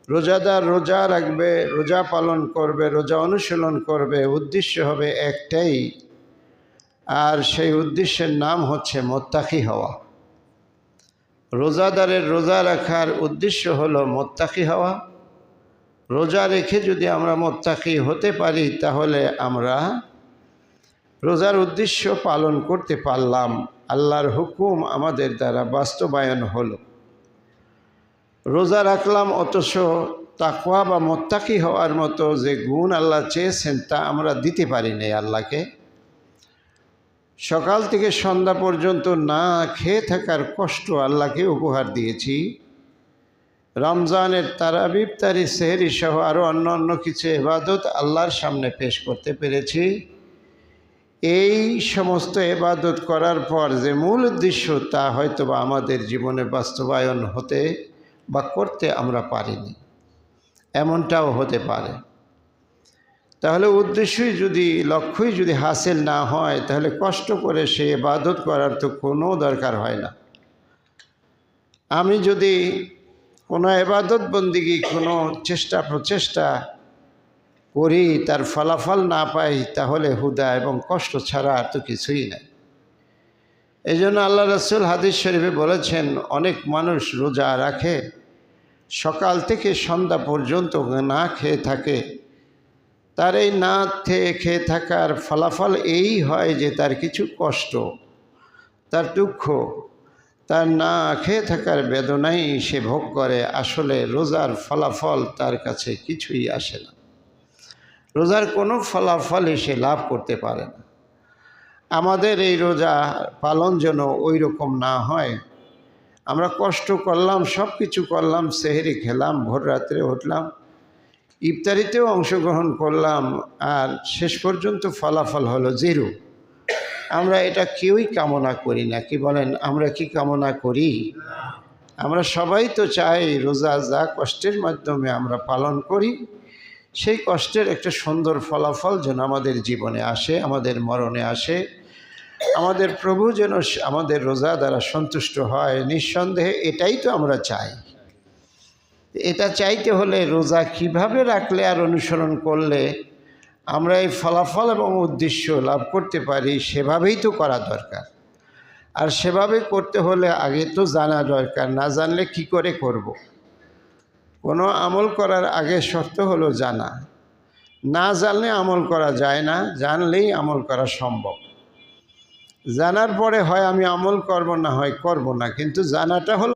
রোজাদার রোজা রাখবে, রোজা পালন করবে, রোজা অনুশীলন করবে, উদ্দেশ্য হবে একটাই, আর সেই উদ্দেশ্যের নাম হচ্ছে মুত্তাকি হওয়া। রোজাদারের রোজা রাখার উদ্দেশ্য হলো মুত্তাকি হওয়া। রোজা রেখে যদি আমরা মুত্তাকি হতে পারি তাহলে আমরা রোজার উদ্দেশ্য পালন করতে পারলাম, আল্লাহর হুকুম আমাদের দ্বারা বাস্তবায়ন হলো। রোজা রাখলাম অথচ তাকওয়া বা মুত্তাকি হওয়ার মতো যে গুণ আল্লাহ চেয়েছেন তা আমরা দিতে পারি নাই আল্লাহকে। সকাল থেকে সন্ধ্যা পর্যন্ত না খেয়ে থাকার কষ্ট আল্লাহকে উপহার দিয়েছি। রমজানের তারাবি, ইফতারি, সেহরি সহ আরও অন্য কিছু ইবাদত আল্লাহর সামনে পেশ করতে পেরেছি। এই সমস্ত ইবাদত করার পর যে মূল উদ্দেশ্য তা হয়তো বা আমাদের জীবনে বাস্তবায়ন হতে বা করতে আমরা পারিনি, এমনটাও হতে পারে। তাহলে উদ্দেশ্যই যদি, লক্ষ্যই যদি হাসিল না হয় তাহলে কষ্ট করে সে ইবাদত করার তো কোনো দরকার হয় না। আমি যদি কোনো ইবাদত বন্দিগি, কোনো প্রচেষ্টা করি, তার ফলাফল না পাই, তাহলে হুদা এবং কষ্ট ছাড়া আর তো কিছুই নাই। এই জন্য আল্লাহ রাসূল হাদিস শরীফে বলেছেন, অনেক মানুষ রোজা রাখে, সকাল থেকে সন্ধ্যা পর্যন্ত না খেয়ে থাকে। তার এই না খেয়ে থাকার ফলাফল এই হয় যে তার কিছু কষ্ট, তার দুঃখ, তার না খেয়ে থাকার বেদনাই সে ভোগ করে। আসলে রোজার ফলাফল তার কাছে কিছুই আসে না, রোজার কোনো ফলাফলই সে লাভ করতে পারে না। আমাদের এই রোজা পালন যেন ওই রকম না হয়। আমরা কষ্ট করলাম, সব কিছু করলাম, সেহরি খেলাম, ভোর রাত্রে উঠলাম, ইফতারিতেও অংশগ্রহণ করলাম, আর শেষ পর্যন্ত ফলাফল হলো জিরো। আমরা এটা কেউই কামনা করি না, কি বলেন? আমরা কি কামনা করি? আমরা সবাই তো চাই রোজা যা কষ্টের মাধ্যমে আমরা পালন করি, সেই কষ্টের একটা সুন্দর ফলাফল যেন আমাদের জীবনে আসে, আমাদের মরণে আসে। আমাদের প্রভু যেন আমাদের রোজা দ্বারা সন্তুষ্ট হয়, নিঃসন্দেহে এটাই তো আমরা চাই। এটা চাইতে হলে রোজা কিভাবে রাখলে আর অনুসরণ করলে আমরা এই ফলাফল এবং উদ্দেশ্য লাভ করতে পারি, সেভাবেই তো করা দরকার। আর সেভাবে করতে হলে আগে তো জানা দরকার, না জানলে কি করে করব। কোনো আমল করার আগে শর্ত হলো জানা। না জানলে আমল করা যায় না, জানলেই আমল করা সম্ভব। জানার পরে হয় আমি আমল করব, না হয় করব না, কিন্তু জানাটা হলো